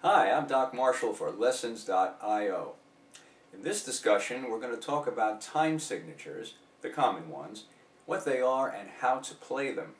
Hi, I'm Doc Marshall for Lessons.io. In this discussion, we're going to talk about time signatures, the common ones, what they are and how to play them.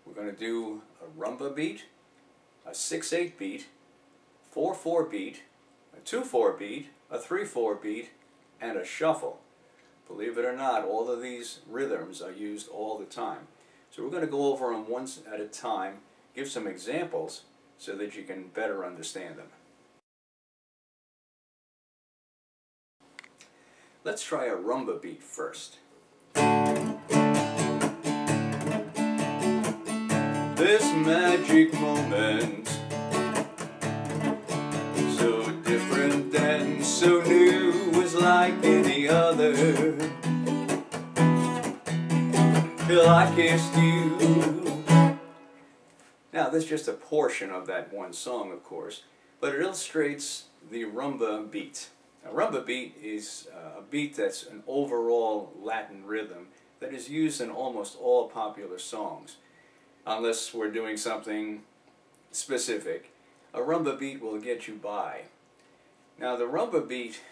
We're going to do a rumba beat, a 6/8 beat, 4/4 beat, a 2/4 beat, a 3/4 beat, and a shuffle. Believe it or not, all of these rhythms are used all the time. So we're going to go over them once at a time, give some examples so that you can better understand them. Let's try a rumba beat first. This magic moment, so different and so new, was like any other, till I kissed you. Now, this is just a portion of that one song, of course, but it illustrates the rumba beat. A rumba beat is a beat that's an overall Latin rhythm that is used in almost all popular songs. Unless we're doing something specific, a rumba beat will get you by. Now, the rumba beat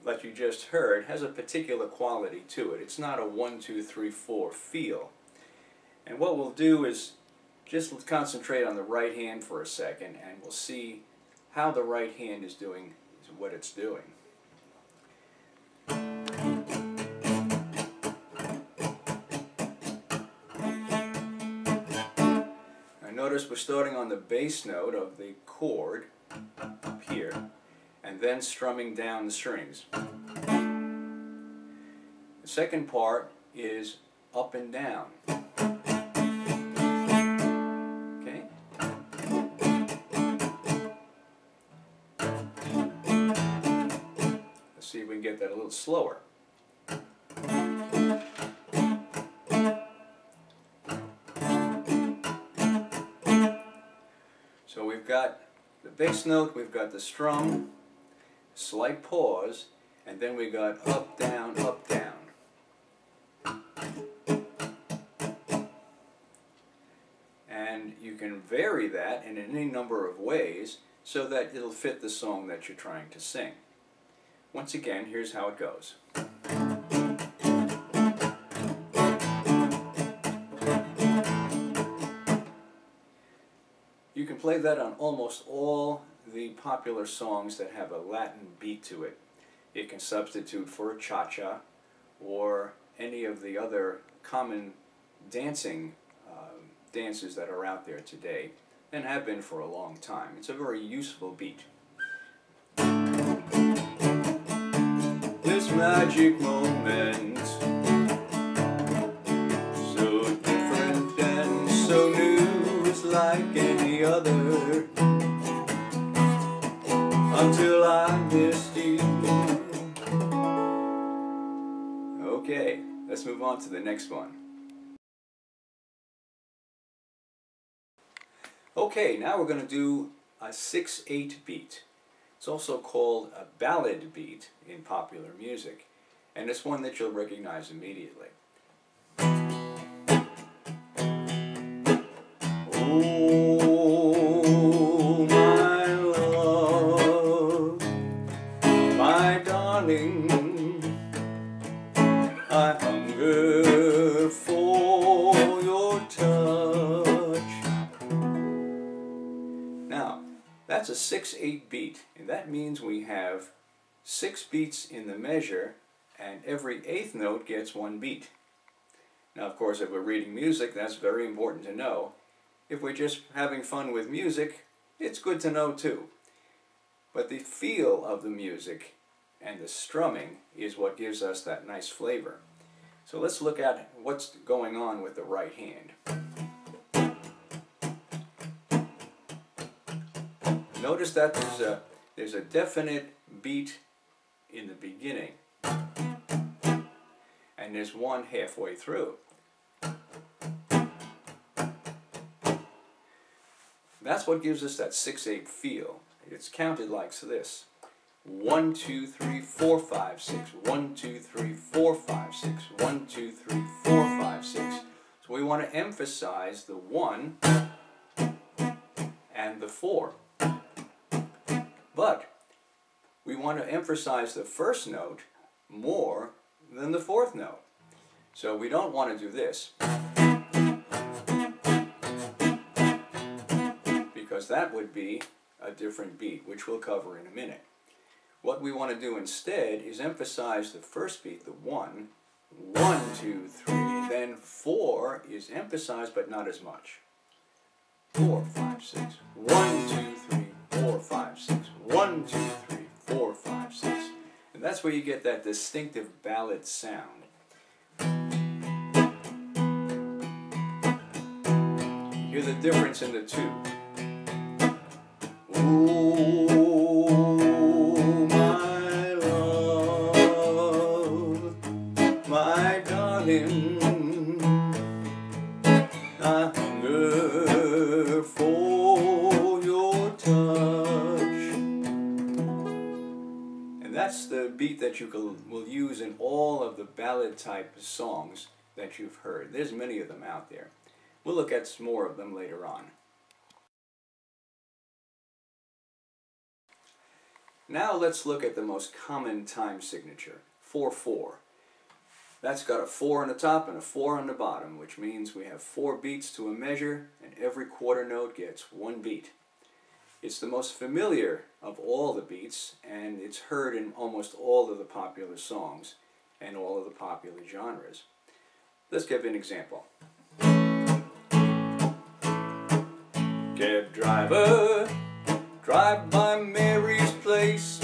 that you just heard has a particular quality to it. It's not a 1, 2, 3, 4 feel. And what we'll do is just concentrate on the right hand for a second, and we'll see how the right hand is doing what it's doing. Now notice we're starting on the bass note of the chord up here, and then strumming down the strings. The second part is up and down. See if we can get that a little slower. So we've got the bass note, we've got the strum, slight pause, and then we got up, down, up, down. And you can vary that in any number of ways so that it'll fit the song that you're trying to sing. Once again, here's how it goes. You can play that on almost all the popular songs that have a Latin beat to it. It can substitute for a cha-cha or any of the other common dancing dances that are out there today and have been for a long time. It's a very useful beat. This magic moment, so different and so new, is like any other, until I missed you. Okay, let's move on to the next one. Okay, now we're going to do a 6/8 beat. It's also called a ballad beat in popular music, and it's one that you'll recognize immediately. Oh, my love, my darling, I hunger for your touch. Now, that's a 6/8 beat, and that means we have 6 beats in the measure, and every 8th note gets 1 beat. Now, of course, if we're reading music, that's very important to know. If we're just having fun with music, it's good to know too. But the feel of the music and the strumming is what gives us that nice flavor. So let's look at what's going on with the right hand. Notice that there's a definite beat in the beginning, and there's one halfway through. That's what gives us that 6/8 feel. It's counted like this: 1, 2, 3, 4, 5, 6. 1, 2, 3, 4, 5, 6. 1, 2, 3, 4, 5, 6. So we want to emphasize the 1 and the 4. But we want to emphasize the first note more than the fourth note. So we don't want to do this, because that would be a different beat, which we'll cover in a minute. What we want to do instead is emphasize the first beat, the 1, 1, 2, 3, then 4 is emphasized but not as much. 4, 5, 6, 1, 2, 3, 4, 5, 6, 1, 2, 3, 4, 5, 6. And that's where you get that distinctive ballad sound. Hear the difference in the two. Oh, my love, my darling, I hunger for your touch. And that's the beat that you will use in all of the ballad type songs that you've heard. There's many of them out there. We'll look at some more of them later on. Now let's look at the most common time signature, 4/4. That's got a 4 on the top and a 4 on the bottom, which means we have 4 beats to a measure, and every quarter note gets 1 beat. It's the most familiar of all the beats, and it's heard in almost all of the popular songs and all of the popular genres. Let's give an example. Cab driver, drive by Mary's place.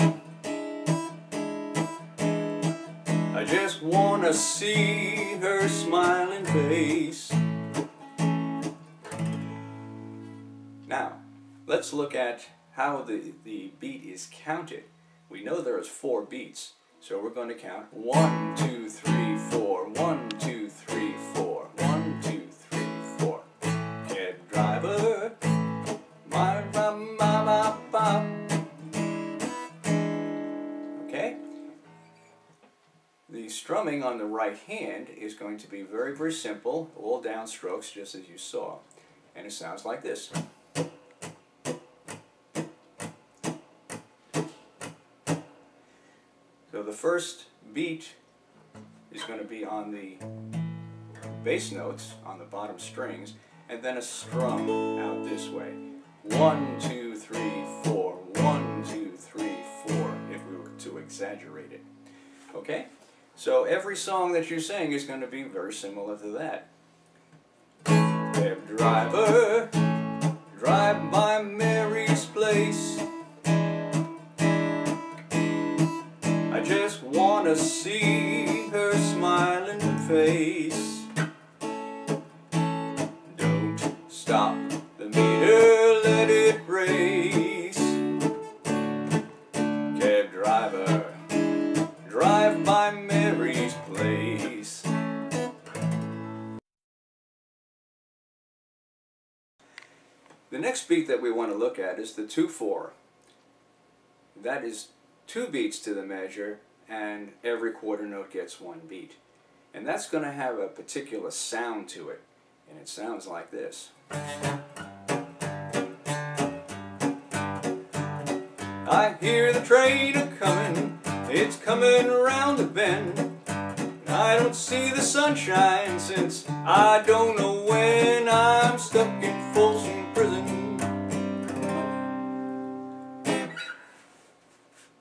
I just wanna see her smiling face. Now, let's look at how the beat is counted. We know there's 4 beats, so we're going to count 1, 2, 3, 4, 1, 2, 3, 4, 1, 2, 3, 4. Cab driver, okay? The strumming on the right hand is going to be very, very simple, all downstrokes just as you saw. And it sounds like this. So the first beat is going to be on the bass notes, on the bottom strings, and then a strum out this way. 1, 2, 3, 4, 1, 2, 3, 4, if we were to exaggerate it. Okay? So every song that you sing is going to be very similar to that. Cab driver, drive by Mary's place. I just want to see her smiling face. Don't stop the meter, let it race. Cab driver, drive by Mary's place. The next beat that we want to look at is the 2/4. That is 2 beats to the measure, and every quarter note gets 1 beat. And that's going to have a particular sound to it, and it sounds like this. I hear the train a-comin', it's coming around the bend. I don't see the sunshine since I don't know when. I'm stuck in Folsom Prison.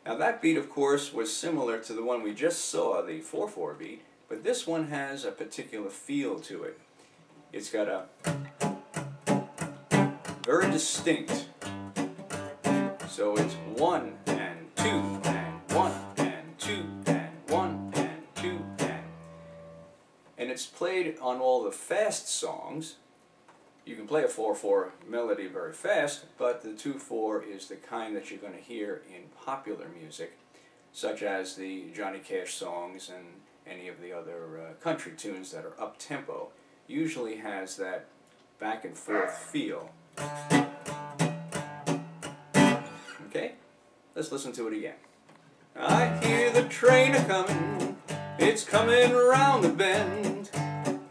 Now that beat, of course, was similar to the one we just saw, the 4/4 beat, but this one has a particular feel to it. It's got a very distinct. So it's 1 and 2 and 1 and 2 and 1 and 2 and it's played on all the fast songs. You can play a 4/4 melody very fast, but the 2/4 is the kind that you're going to hear in popular music, such as the Johnny Cash songs and any of the other country tunes that are up-tempo. Usually has that back and forth feel. Okay, let's listen to it again. I hear the train a-comin', it's coming around the bend.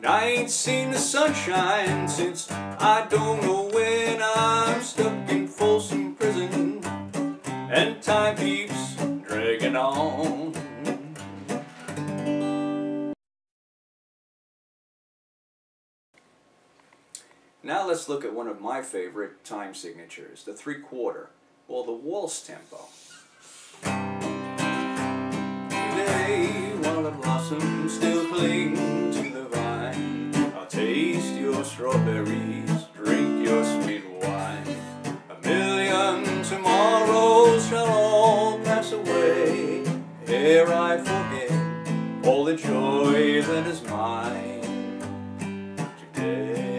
I ain't seen the sunshine since I don't know when. I'm stuck in Folsom Prison. And let's look at one of my favorite time signatures, the 3/4, or the waltz tempo. Today, while the blossoms still cling to the vine, I'll taste your strawberries, drink your sweet wine. A million tomorrows shall all pass away, ere I forget all the joy that is mine today.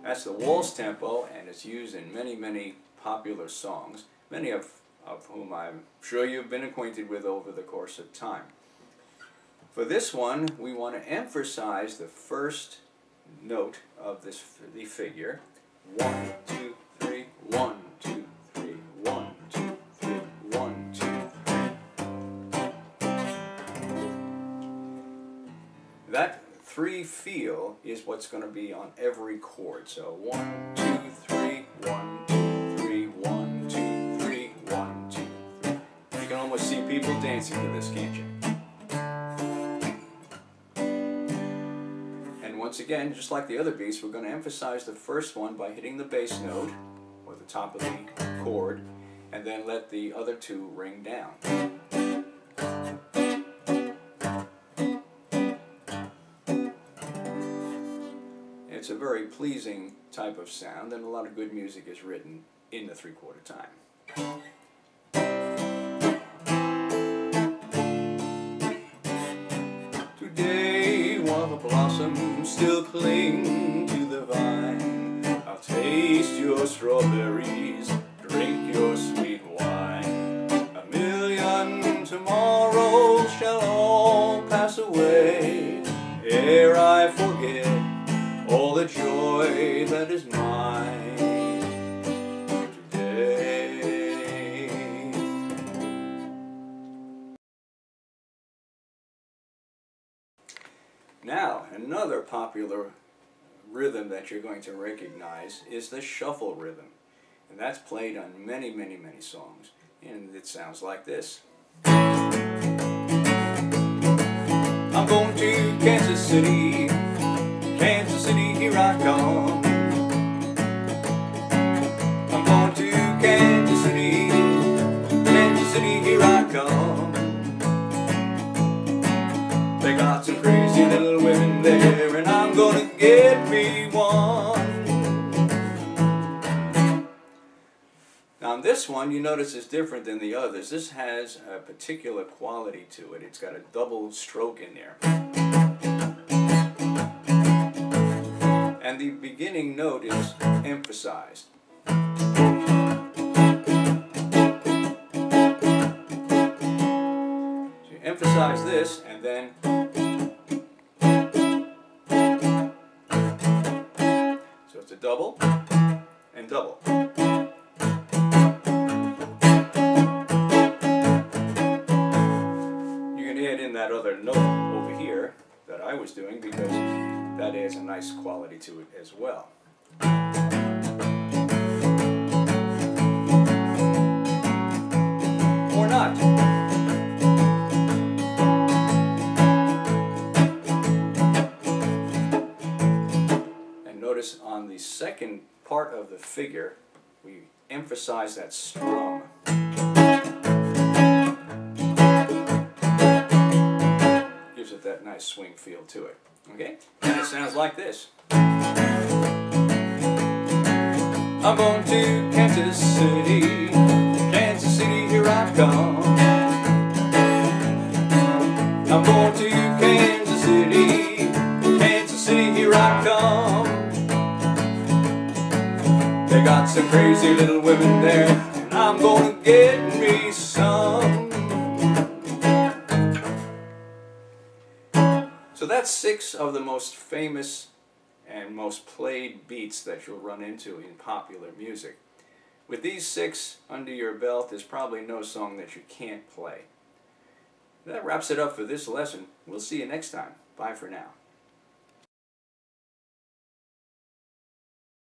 That's the waltz tempo, and it's used in many, many popular songs, many of whom I'm sure you've been acquainted with over the course of time. For this one, we want to emphasize the first note of the figure. 1, 2, 3, 1, 2, 3, 1, 2, 3, 1, 2, 3. That 3 feel is what's going to be on every chord. So 1, 2, 3, 1, 2, 3, 1, 2, 3, 1, 2, 3. You can almost see people dancing to this, can't you? Once again, just like the other beats, we're going to emphasize the first one by hitting the bass note, or the top of the chord, and then let the other 2 ring down. It's a very pleasing type of sound, and a lot of good music is written in the 3/4 time. Blossoms still cling to the vine, I'll taste your strawberries, drink your sweet wine. A million tomorrows shall all pass away, ere I forget all the joy that is mine today. Now, another popular rhythm that you're going to recognize is the shuffle rhythm. And that's played on many, many, many songs. And it sounds like this. I'm going to Kansas City, here I come. I'm going to Kansas City, here I come. They got some crazy little women there, and I'm gonna get me one. Now on this one, you notice it's different than the others. This has a particular quality to it. It's got a double stroke in there. And the beginning note is emphasized. So you emphasize this, and then it's a double and double. You can add in that other note over here that I was doing, because that adds a nice quality to it as well. Or not. Notice on the second part of the figure, we emphasize that strum. Gives it that nice swing feel to it. Okay? And it sounds like this. I'm going to Kansas City, here I come. I'm going to Kansas City, here I come. They got some crazy little women there, and I'm gonna get me some. So that's 6 of the most famous and most played beats that you'll run into in popular music. With these 6 under your belt, there's probably no song that you can't play. That wraps it up for this lesson. We'll see you next time. Bye for now.